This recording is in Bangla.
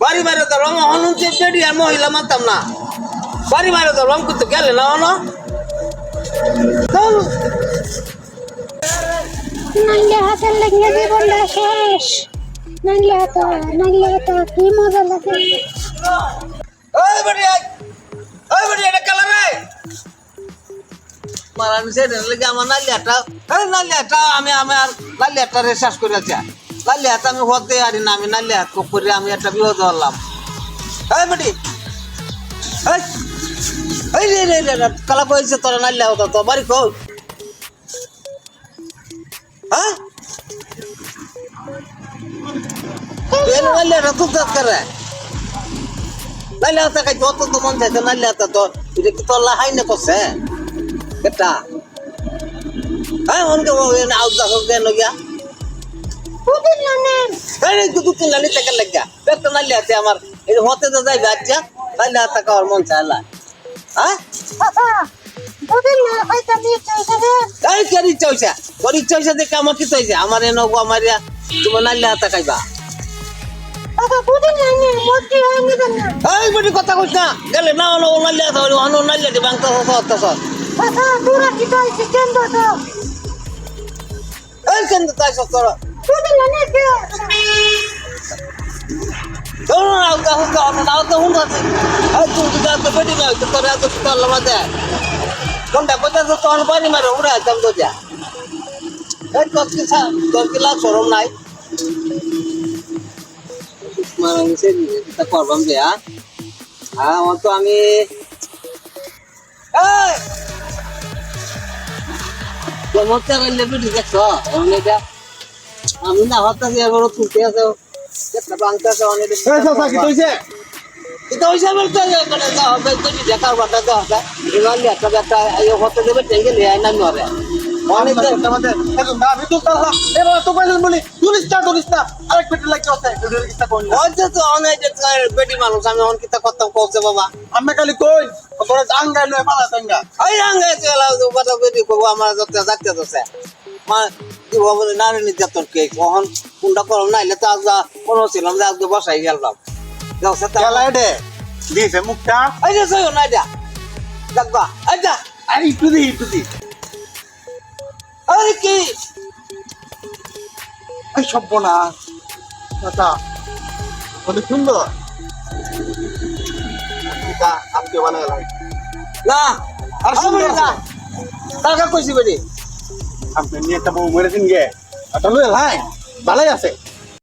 বাড়ি বাইরে তো রং হনুনছে বেডি আর মহিলা মানতাম না বাড়ি বাইরে তো রং করতে গেলে না হনো নাইলে হাতের লেগে জীবনটা শেষ নাইলে তো কি মজা লাগে ওই বেডি এটা কালার রে মারানি সে লেগে আমার নালিয়াটা আমি আর নালিয়াটা রেসার্চ করেছি নালিয়াটা আমি হতে পারি না আমি নালিয়া করে আমি একটা বিপদ হলাম এই বেডি এই রে কালা বইছে তোরা নালিয়া হতো তো বাড়ি কই হ্যাঁ এই নালিয়াটা তুই কাজ করে নালিয়া হতে কাজ যত তো মন চাইছে নালিয়া হতে তো এটা কি তোর লাহাই না করছে এটা হ্যাঁ অনকে আউদা হোক দেন গিয়া বুদিন না এই তুই নালি থেকে লাগিয়া একটা নালি আছে আমার এই হতে তো যাই বাচ্চা নালি হাতে খাওয়ার মন চাইলা হ্যাঁ বাবা বুদিন না হয়তো নিয়ে চাইছে রে এই কেরি চইছে দেখে আমার কি চাইছে আমার এনে মারিয়া তুমি নালি হাতে খাইবা বাবা বুদিন না মতি হয়নি না এই বড়ি কথা কইছ না গেলে না ও নালি হাতে ও নালি হাতে বাংতা হতো বাবা দূরা কি তাইছে কেন তো এই কেন তাই সত্তর বুদিন না কে তোর আউদা হুন আছে এই তুই তো বেটি না তো তোর এত তোর লামাতে কোনটা কথা তো তোর পানি মারে উড়া একদম তো যা এই কত তোর কি লাগ শরম নাই মানে সে এটা করবাম যে হ্যাঁ আমার তো আমি এই মতে গেলে বেটি দেখছো আমি না হতা যে এবার তুলতে আছে একটা বাংটা আছে অনেক এই চাচা কি কইছে এটা হইছে বলতে মানে না হবে তো দেখার কথা তো আছে এবারে একটা এই হতে দেবে টেঙ্গে নিয়ে আইনা নরে অনেক আমাদের এখন না আমি তো তাহলে এবার তো কইলেন বলি তুলিস না আরেক বেটি লাগছে আছে ভিডিওর কিস্তা কোন হচ্ছে তো অনেক বেটি মানুষ আমি অন কিতা করতাম কইছে বাবা আমি খালি কই তোরা আঙ্গাই লয় পালা তাঙ্গা এই আঙ্গে চলা কথা বেটি কো আমার যত যাচ্ছে তোছে মা কি বলে নারে নির্যাতন কে কখন কোনটা করম নাইলে তো আজ কোনো ছিলাম যে আজকে বসাই গেলাম যাও সেটা খেলায় দে দিছে মুখটা এই যে সই না যা দেখবা আচ্ছা আরে একটু দি আরে কি এই সভ্য না চাচা বলে সুন্দর এটা আপনি বানাইলেন না আর সুন্দর না টাকা কইছি বেটি আপনি নিয়ে একটা বউ মেরেছেন গে এটা লয়ে লাই ভালোই আছে